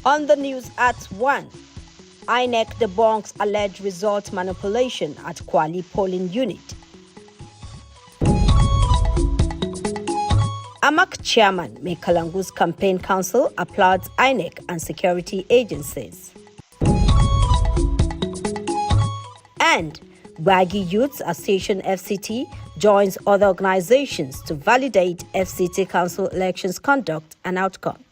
On the news at 1, INEC debunks alleged result manipulation at Kwali polling unit. AMAC chairman Kalangu's campaign council applauds INEC and security agencies. And Wagi Youths Association FCT joins other organizations to validate FCT council elections conduct and outcome.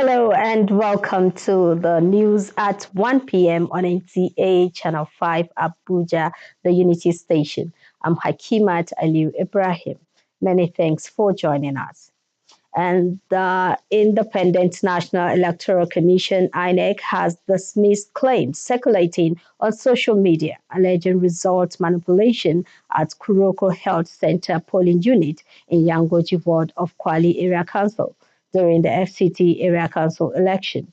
Hello and welcome to the news at 1 p.m. on NTA Channel 5 Abuja, the Unity Station. I'm Hakimat Aliu Ibrahim. Many thanks for joining us. And the Independent National Electoral Commission, INEC, has dismissed claims circulating on social media alleging result manipulation at Kuroko Health Center polling unit in Yangoji ward of Kwali Area Council during the FCT Area Council election.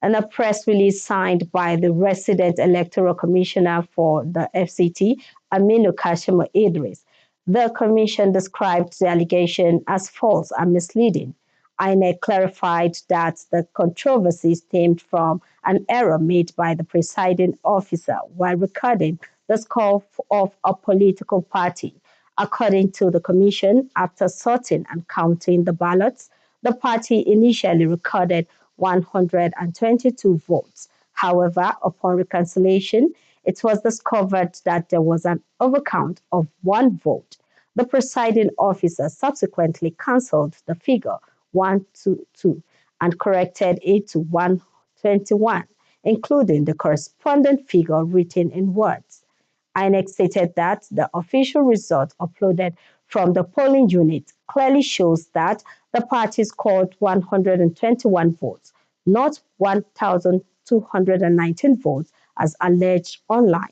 In a press release signed by the resident electoral commissioner for the FCT, Aminu Kashimo Idris, the commission described the allegation as false and misleading. INEC clarified that the controversy stemmed from an error made by the presiding officer while recording the score of a political party. According to the commission, after sorting and counting the ballots, the party initially recorded 122 votes. However, upon reconciliation, it was discovered that there was an overcount of one vote. The presiding officer subsequently cancelled the figure 122 and corrected it to 121, including the corresponding figure written in words. INEC stated that the official result uploaded from the polling unit clearly shows that the party scored 121 votes, not 1,219 votes as alleged online.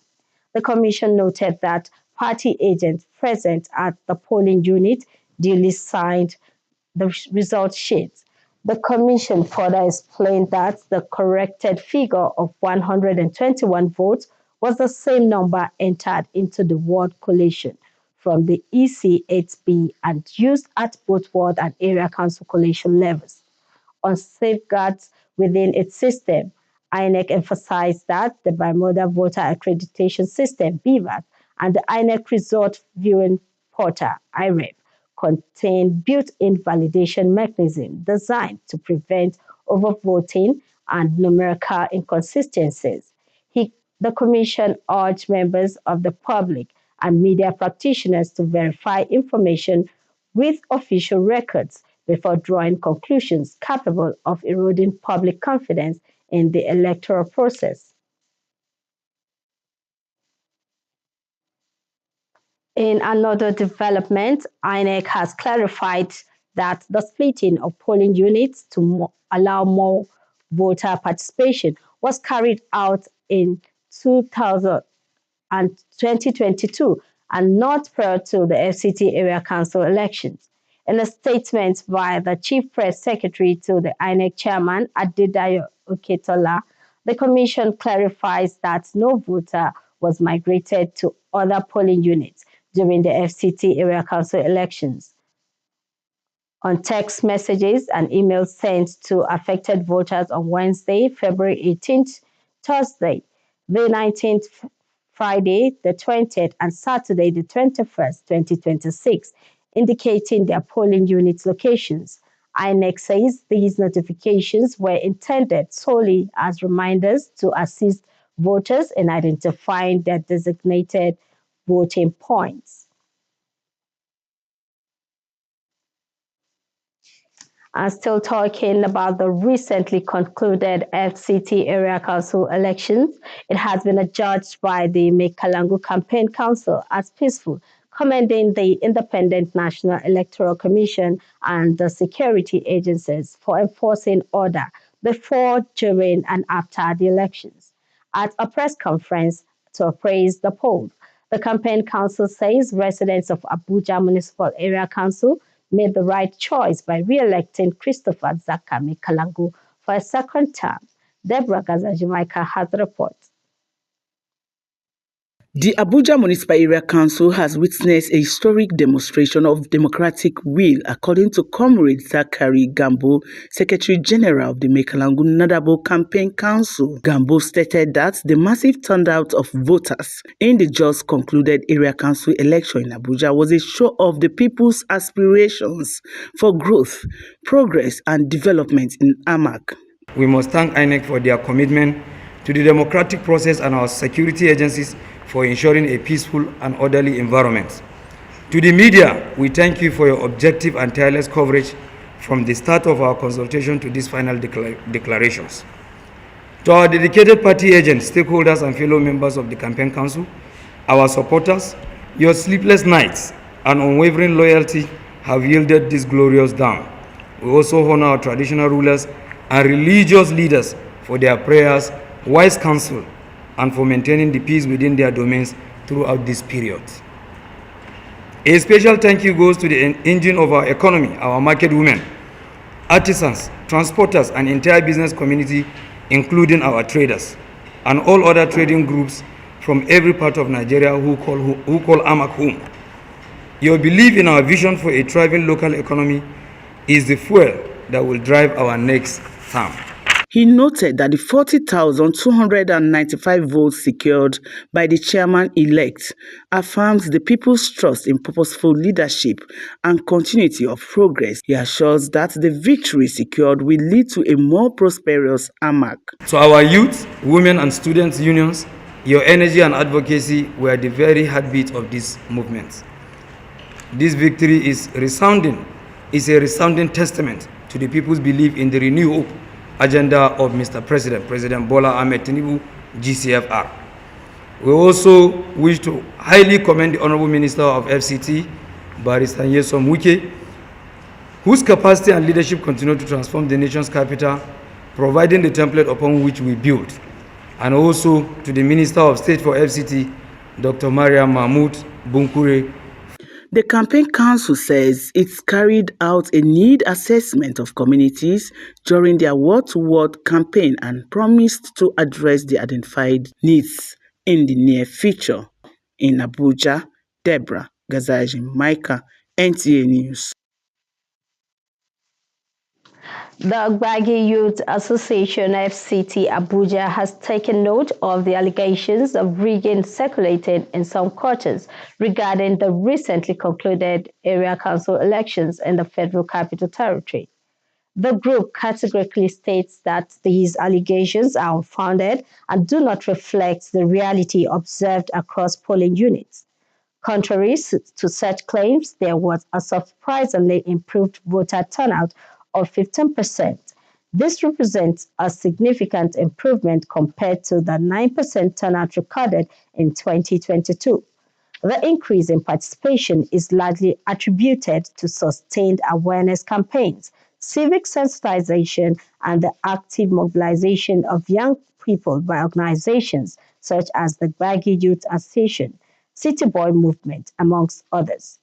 The commission noted that party agents present at the polling unit duly signed the result sheets. The commission further explained that the corrected figure of 121 votes was the same number entered into the ward collation from the EC8B and used at both ward and area council collation levels. On safeguards within its system, INEC emphasized that the Bimodal Voter Accreditation System, BVAC, and the INEC Result Viewing Portal, IREV, contain built-in validation mechanism designed to prevent overvoting and numerical inconsistencies. The Commission urged members of the public and media practitioners to verify information with official records before drawing conclusions capable of eroding public confidence in the electoral process. In another development, INEC has clarified that the splitting of polling units to allow more voter participation was carried out in 2022 and not prior to the FCT Area Council elections. In a statement by the Chief Press Secretary to the INEC Chairman, Adedayo Oketola, the Commission clarifies that no voter was migrated to other polling units during the FCT Area Council elections. On text messages and emails sent to affected voters on Wednesday, February 18th, Thursday, the 19th, Friday, the 20th, and Saturday, the 21st, 2026, indicating their polling unit locations. INEC says these notifications were intended solely as reminders to assist voters in identifying their designated voting points. I'm still talking about the recently concluded FCT Area Council elections. It has been adjudged by the Kalangu Campaign Council as peaceful, commending the Independent National Electoral Commission and the security agencies for enforcing order before, during, and after the elections. At a press conference to appraise the polls, the Campaign Council says residents of Abuja Municipal Area Council made the right choice by re-electing Christopher Zakame Kalangu for a second term. Deborah Gaza Jamaica has the report. The Abuja Municipal Area Council has witnessed a historic demonstration of democratic will, according to Comrade Zachary Gambo, Secretary General of the Mekalangu Nadabo Campaign Council. Gambo stated that the massive turnout of voters in the just concluded Area Council election in Abuja was a show of the people's aspirations for growth, progress, and development in Amak. We must thank INEC for their commitment to the democratic process and our security agencies for ensuring a peaceful and orderly environment. To the media, we thank you for your objective and tireless coverage from the start of our consultation to these final declarations. To our dedicated party agents, stakeholders, and fellow members of the Campaign Council, our supporters, your sleepless nights and unwavering loyalty have yielded this glorious dawn. We also honor our traditional rulers and religious leaders for their prayers, wise counsel, and for maintaining the peace within their domains throughout this period. A special thank you goes to the engine of our economy, our market women, artisans, transporters, and entire business community, including our traders, and all other trading groups from every part of Nigeria who call Amak home. Your belief in our vision for a thriving local economy is the fuel that will drive our next term. He noted that the 40,295 votes secured by the chairman-elect affirms the people's trust in purposeful leadership and continuity of progress. He assures that the victory secured will lead to a more prosperous Amak. To our youth, women, and students' unions, your energy and advocacy were the very heartbeat of this movement. This victory is a resounding testament to the people's belief in the renewed hope agenda of Mr. President Bola Ahmed Tinubu, GCFR. We also wish to highly commend the Honorable Minister of FCT, Barrister Nyesom Wike, whose capacity and leadership continue to transform the nation's capital, providing the template upon which we build. And also to the Minister of State for FCT, Dr. Maria Mahmoud Bunkure. The Campaign Council says it's carried out a need assessment of communities during their word-to-word campaign and promised to address the identified needs in the near future. In Abuja, Deborah Gazaji Micah, NTA News. The Agbagi Youth Association FCT Abuja has taken note of the allegations of rigging circulated in some quarters regarding the recently concluded area council elections in the Federal Capital Territory. The group categorically states that these allegations are unfounded and do not reflect the reality observed across polling units. Contrary to such claims, there was a surprisingly improved voter turnout of 15%. This represents a significant improvement compared to the 9% turnout recorded in 2022. The increase in participation is largely attributed to sustained awareness campaigns, civic sensitization, and the active mobilization of young people by organizations such as the Gbagi Youth Association, City Boy Movement, amongst others.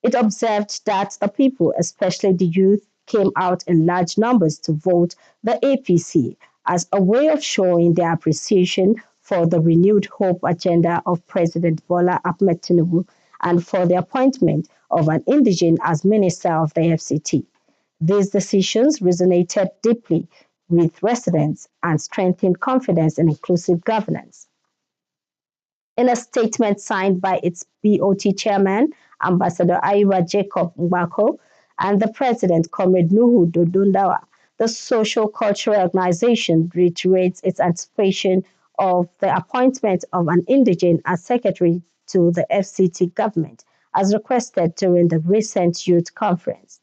It observed that the people, especially the youth, came out in large numbers to vote the APC as a way of showing their appreciation for the renewed hope agenda of President Bola Ahmed Tinubu and for the appointment of an indigene as Minister of the FCT. These decisions resonated deeply with residents and strengthened confidence in inclusive governance. In a statement signed by its BOT chairman, Ambassador Ayuba Jacob Mbako, and the president, Comrade Nuhu Dodundawa, the social cultural organization reiterates its anticipation of the appointment of an indigene as secretary to the FCT government, as requested during the recent youth conference.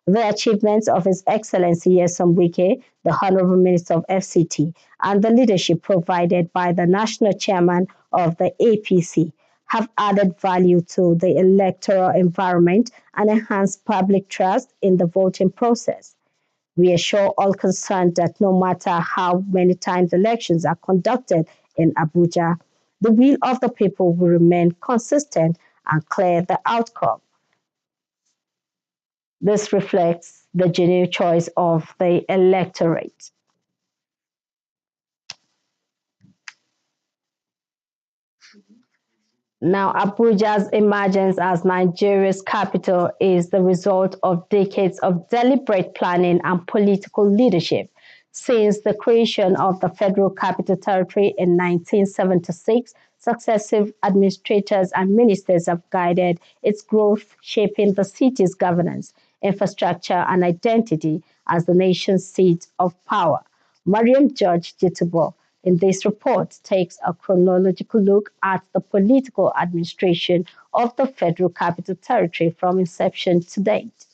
The achievements of His Excellency Yesom Wike, the Honorable Minister of FCT, and the leadership provided by the national chairman of the APC have added value to the electoral environment and enhanced public trust in the voting process. We assure all concerned that no matter how many times elections are conducted in Abuja, the will of the people will remain consistent and clear the outcome. This reflects the genuine choice of the electorate. Now, Abuja's emergence as Nigeria's capital is the result of decades of deliberate planning and political leadership. Since the creation of the Federal Capital Territory in 1976, successive administrators and ministers have guided its growth, shaping the city's governance, infrastructure, and identity as the nation's seat of power. Mariam George Jitubo in this report takes a chronological look at the political administration of the Federal Capital Territory from inception to date.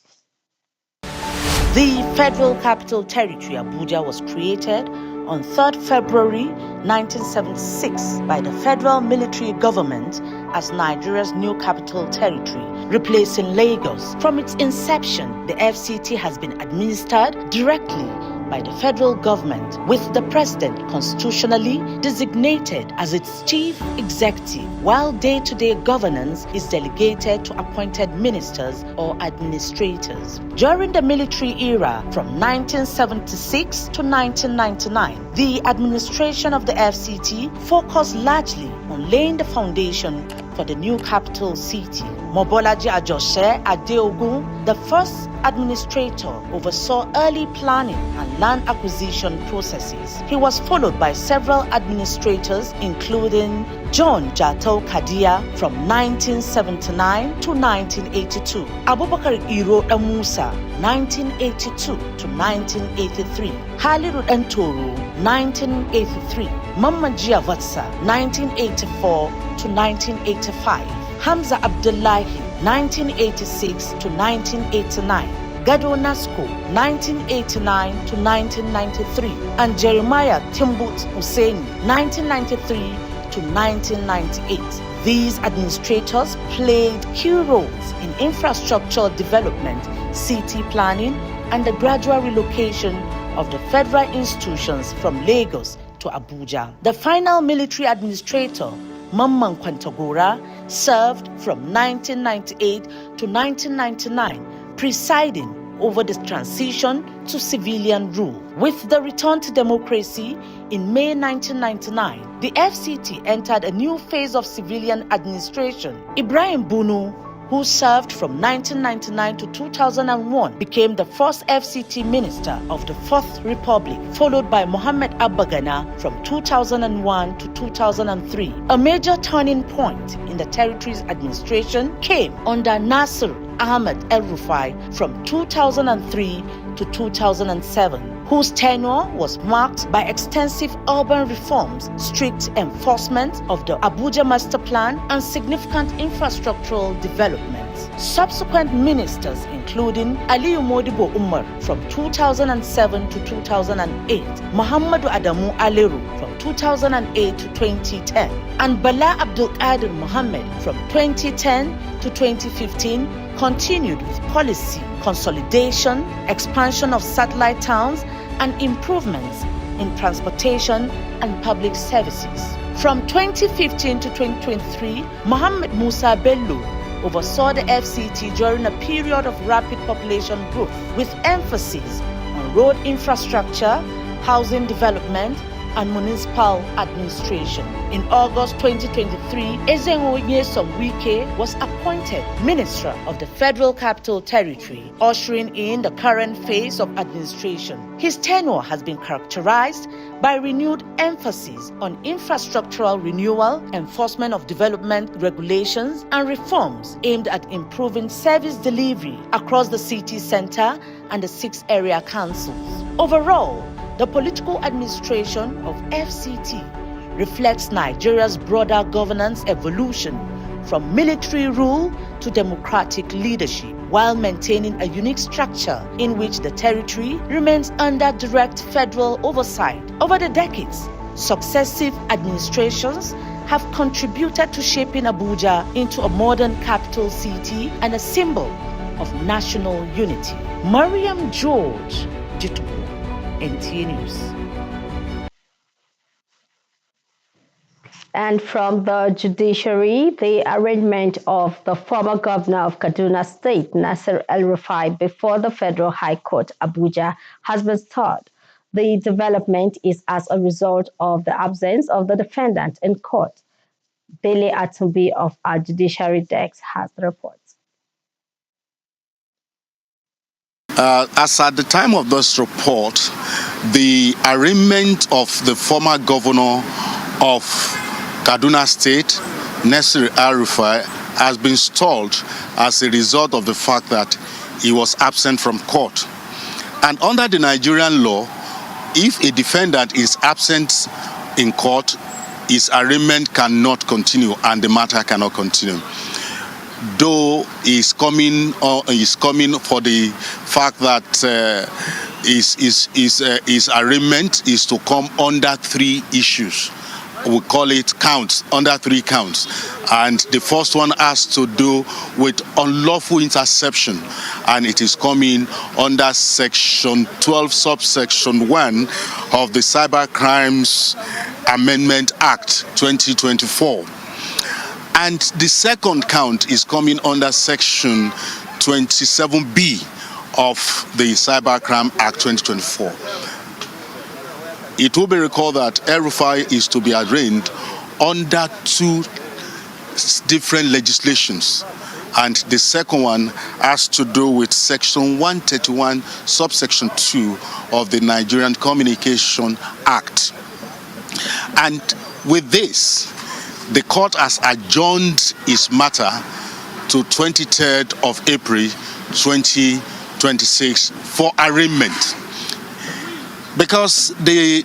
The Federal Capital Territory, Abuja, was created on 3rd February 1976 by the federal military government as Nigeria's new capital territory, replacing Lagos. From its inception, the FCT has been administered directly by the federal government, with the president constitutionally designated as its chief executive, while day-to-day governance is delegated to appointed ministers or administrators. During the military era from 1976 to 1999, the administration of the FCT focused largely on laying the foundation for the new capital city. Mobolaji Ajose Adeogun, the first administrator, oversaw early planning and land acquisition processes. He was followed by several administrators, including John Jato Kadia from 1979 to 1982, Abubakar Iro Musa 1982 to 1983, Haliru Ntoro 1983, Mamman Vatsa 1984 to 1985, Hamza Abdullahi 1986 to 1989, Gado Nasco 1989 to 1993, and Jeremiah Timbut Hussein 1993 to 1998. These administrators played key roles in infrastructure development, city planning, and the gradual relocation of the federal institutions from Lagos to Abuja. The final military administrator, Mamman Kwantagora, served from 1998 to 1999, presiding over the transition to civilian rule. With the return to democracy in May 1999, the FCT entered a new phase of civilian administration. Ibrahim Bunu, who served from 1999 to 2001, became the first FCT minister of the Fourth Republic, followed by Mohammed Abagana from 2001 to 2003. A major turning point in the territory's administration came under Nasir Ahmed El-Rufai from 2003 to 2007, whose tenure was marked by extensive urban reforms, strict enforcement of the Abuja Master Plan, and significant infrastructural developments. Subsequent ministers, including Aliyu Modibo Umar from 2007 to 2008, Muhammadu Adamu Aleru from 2008 to 2010, and Bala Abdul Qadir Mohammed from 2010 to 2015, continued with policy consolidation, expansion of satellite towns, and improvements in transportation and public services. From 2015 to 2023, Mohammed Musa Bello oversaw the FCT during a period of rapid population growth, with emphasis on road infrastructure, housing development, and municipal administration. In August 2023, Ezenwo Nyesom Wike was appointed Minister of the Federal Capital Territory, ushering in the current phase of administration. His tenure has been characterized by renewed emphasis on infrastructural renewal, enforcement of development regulations, and reforms aimed at improving service delivery across the city center and the 6 area councils. Overall, the political administration of FCT reflects Nigeria's broader governance evolution from military rule to democratic leadership, while maintaining a unique structure in which the territory remains under direct federal oversight. Over the decades, successive administrations have contributed to shaping Abuja into a modern capital city and a symbol of national unity. Mariam George Jitubu, NTA News. And from the judiciary, the arraignment of the former governor of Kaduna State, Nasir El-Rufai, before the Federal High Court, Abuja, has been stalled. The development is as a result of the absence of the defendant in court. Billy Atumbi of our Judiciary Desk has the report. As at the time of this report, the arraignment of the former governor of Kaduna State, Nasir El-Rufai, has been stalled as a result of the fact that he was absent from court. And under the Nigerian law, if a defendant is absent in court, his arraignment cannot continue and the matter cannot continue. Though he's coming for the fact that his arraignment is to come under 3 issues. We call it counts, under 3 counts. And the first one has to do with unlawful interception, and it is coming under section 12 subsection 1 of the Cyber Crimes Amendment Act 2024. And the second count is coming under section 27B of the Cybercrime Act 2024. It will be recalled that El-Rufai is to be arraigned under 2 different legislations. And the second one has to do with section 131 subsection 2 of the Nigerian Communication Act. And with this, the court has adjourned its matter to 23rd of April 2026 for arraignment. Because the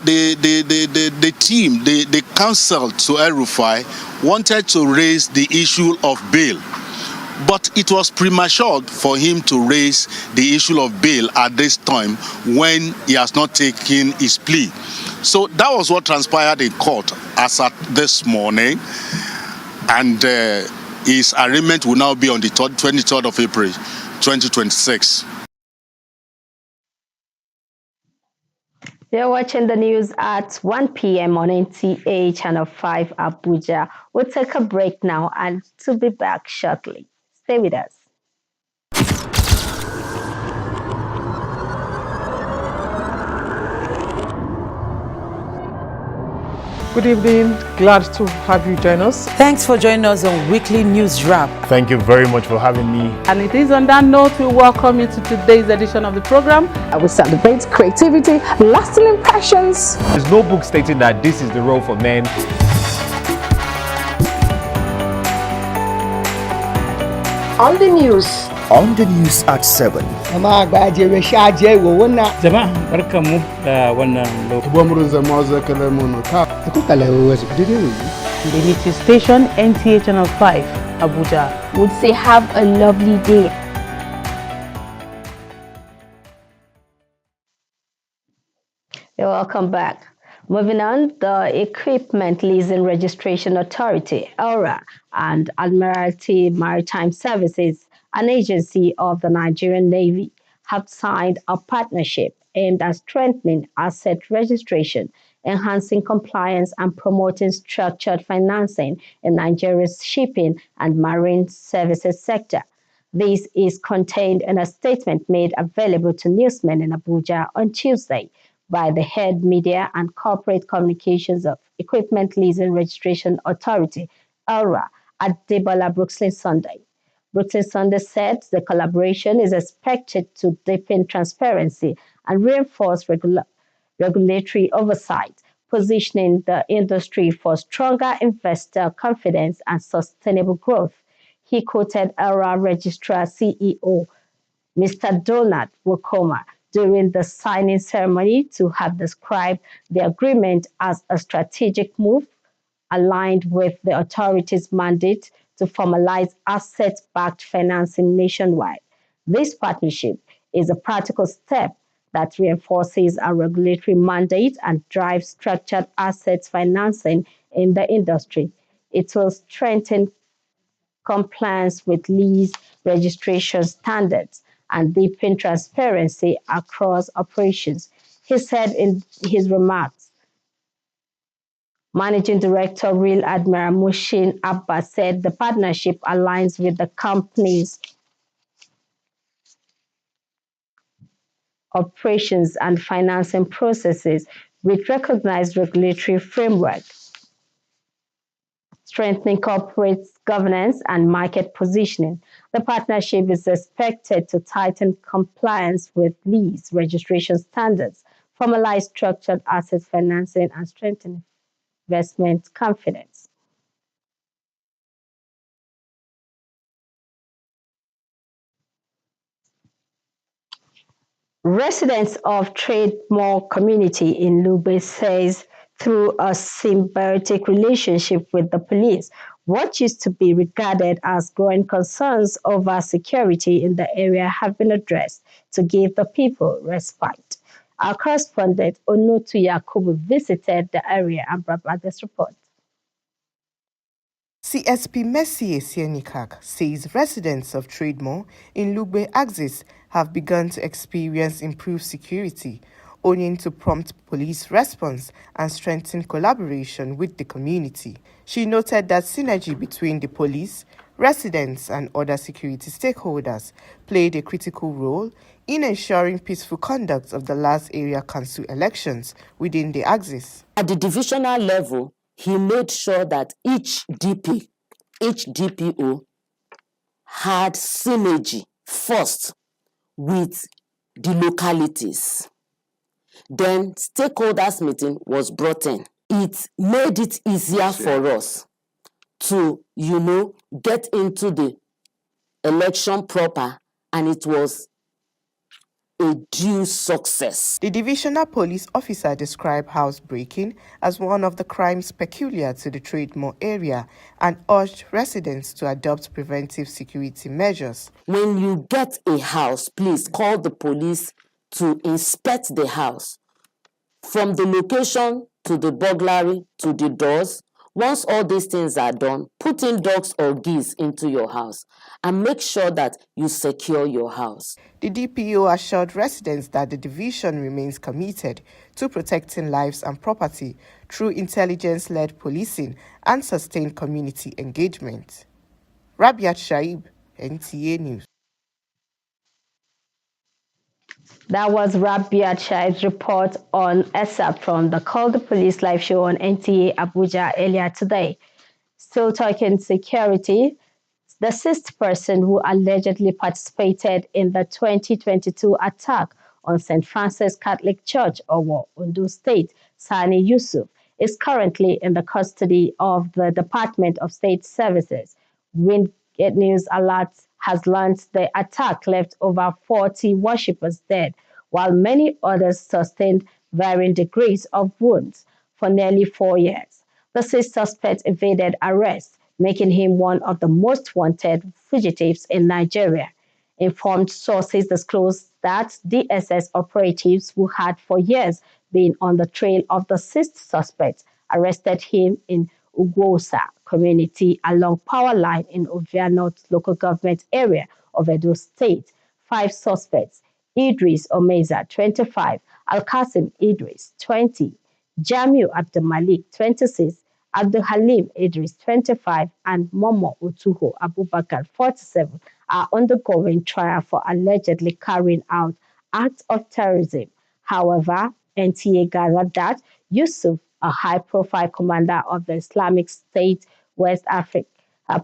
team, the counsel to El-Rufai wanted to raise the issue of bail. But it was premature for him to raise the issue of bail at this time when he has not taken his plea. So that was what transpired in court as at this morning. And his arraignment will now be on the 23rd of April, 2026. You're watching the news at 1 p.m. on NTA Channel 5 Abuja. We'll take a break now and to be back shortly. Stay with us. Good evening. Glad to have you join us. Thanks for joining us on Weekly News Wrap. Thank you very much for having me. And it is on that note we welcome you to today's edition of the program. We celebrate creativity, lasting impressions. There's no book stating that this is the role for men. On the news. On the news at 7. Jama'a barkanmu da wannan The Unity Station, NTA Channel 5, Abuja. Would say have a lovely day. You're welcome back. Moving on, the Equipment Leasing Registration Authority, ELRA, and Admiralty Maritime Services, an agency of the Nigerian Navy, have signed a partnership aimed at strengthening asset registration, enhancing compliance, and promoting structured financing in Nigeria's shipping and marine services sector. This is contained in a statement made available to newsmen in Abuja on Tuesday by the head media and corporate communications of Equipment Leasing Registration Authority, ELRA, at Debola Brooklyn Sunday. Brooklyn Sunday said the collaboration is expected to deepen transparency and reinforce regulatory oversight, positioning the industry for stronger investor confidence and sustainable growth. He quoted ELRA Registrar CEO Mr. Donald Wokoma during the signing ceremony to have described the agreement as a strategic move aligned with the authority's mandate to formalize asset-backed financing nationwide. This partnership is a practical step that reinforces our regulatory mandate and drives structured assets financing in the industry. It will strengthen compliance with lease registration standards and deepen transparency across operations, he said in his remarks. Managing Director Real Admiral Mushin Abba said the partnership aligns with the company's operations and financing processes with recognized regulatory framework, strengthening corporate governance and market positioning. The partnership is expected to tighten compliance with lease registration standards, formalize structured asset financing, and strengthen investment confidence. Residents of Trademore community in Lube says through a symbiotic relationship with the police, what used to be regarded as growing concerns over security in the area have been addressed to give the people respite. Our correspondent Onotu Yakubu visited the area and brought back this report. CSP Messier Sienikak says residents of Trademore in Lugbe Axis have begun to experience improved security, owing to prompt police response and strengthened collaboration with the community. She noted that synergy between the police, residents and other security stakeholders played a critical role in ensuring peaceful conduct of the last area council elections within the Axis. At the divisional level, he made sure that each DPO had synergy first with the localities. Then stakeholders meeting was brought in. It made it easier for us to, get into the election proper, and it was a due success. The divisional police officer described housebreaking as one of the crimes peculiar to the Trademore area and urged residents to adopt preventive security measures. When you get a house, please call the police to inspect the house. From the location to the burglary to the doors, once all these things are done, put in dogs or geese into your house and make sure that you secure your house. The DPO assured residents that the division remains committed to protecting lives and property through intelligence-led policing and sustained community engagement. Rabiat Shaib, NTA News. That was Rabiat Shaib's report on ESAP from the Call the Police live show on NTA Abuja earlier today. Still talking security, the sixth person who allegedly participated in the 2022 attack on St. Francis Catholic Church, Owo, Ondo State, Sani Yusuf, is currently in the custody of the Department of State Services. Wingate News Alert has learned the attack left over 40 worshippers dead, while many others sustained varying degrees of wounds for nearly 4 years. The sixth suspect evaded arrest, making him one of the most wanted fugitives in Nigeria. Informed sources disclosed that DSS operatives who had for years been on the trail of the sixth suspect arrested him in Ugwosa community along power line in Ovia North local government area of Edo State. 5 suspects: Idris Omeza, 25, Al-Qasim Idris, 20, Jamiu Abdulmalik, 26, Abdul Halim Idris, 25, and Momo Utuho Abubakar, 47, are undergoing trial for allegedly carrying out acts of terrorism. However, NTA gathered that Yusuf, a high-profile commander of the Islamic State West Africa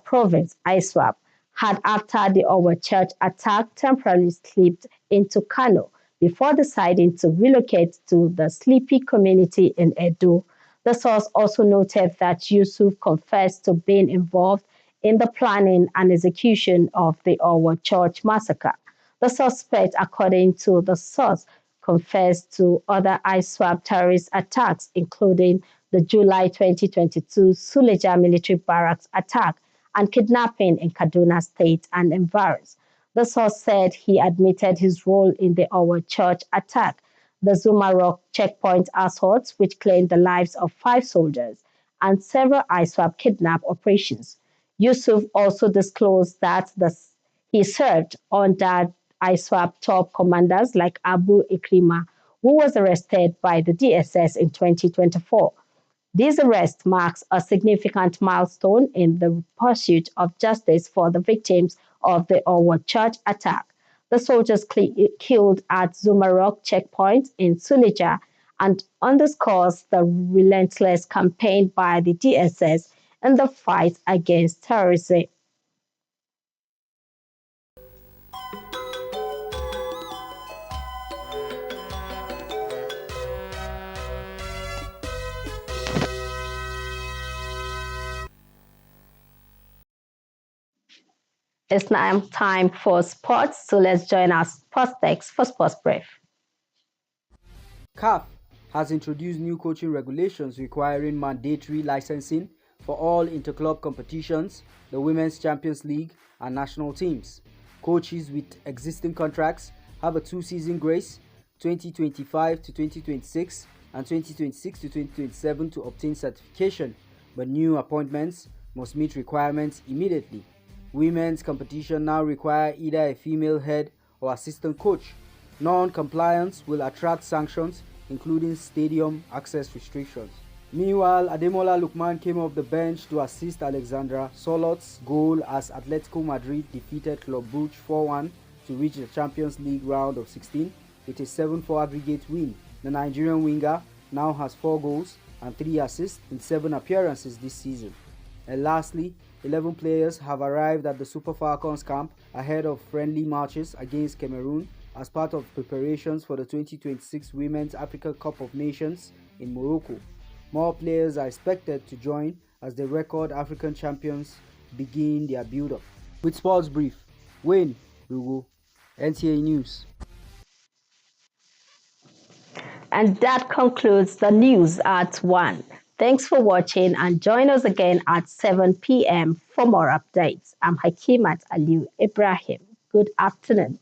province, ISWAP, had, after the Owo Church attack, temporarily slipped into Kano before deciding to relocate to the sleepy community in Edo. The source also noted that Yusuf confessed to being involved in the planning and execution of the Owo Church massacre. The suspect, according to the source, confessed to other ISWAP terrorist attacks, including the July 2022 Suleja military barracks attack and kidnapping in Kaduna State and environs. The source said he admitted his role in the Owo Church attack, the Zuma Rock checkpoint assaults, which claimed the lives of 5 soldiers, and several ISWAP kidnap operations. Yusuf also disclosed that he served under ISWAP top commanders like Abu Ikrima, who was arrested by the DSS in 2024. This arrest marks a significant milestone in the pursuit of justice for the victims of the Owo Church attack. The soldiers killed at Zuma Rock checkpoint in Suleja and underscores the relentless campaign by the DSS in the fight against terrorism. It's now time for sports, so let's join our sports text for Sports Brief. CAF has introduced new coaching regulations requiring mandatory licensing for all interclub competitions, the Women's Champions League and national teams. Coaches with existing contracts have a two-season grace, 2025 to 2026 and 2026 to 2027 to obtain certification, but new appointments must meet requirements immediately. Women's competition now require either a female head or assistant coach. Non-compliance will attract sanctions, including stadium access restrictions. Meanwhile, Ademola Lookman came off the bench to assist Alexandra Solot's goal as Atletico Madrid defeated Club Brugge 4-1 to reach the Champions League round of 16 with a 7-4 aggregate win. The Nigerian winger now has 4 goals and 3 assists in 7 appearances this season. And lastly, 11 players have arrived at the Super Falcons camp ahead of friendly matches against Cameroon as part of preparations for the 2026 Women's Africa Cup of Nations in Morocco. More players are expected to join as the record African champions begin their build-up. With Sports Brief, Wayne Lugo, NTA News. And that concludes the news at 1. Thanks for watching and join us again at 7 p.m. for more updates. I'm Hakimat Aliu Ibrahim. Good afternoon.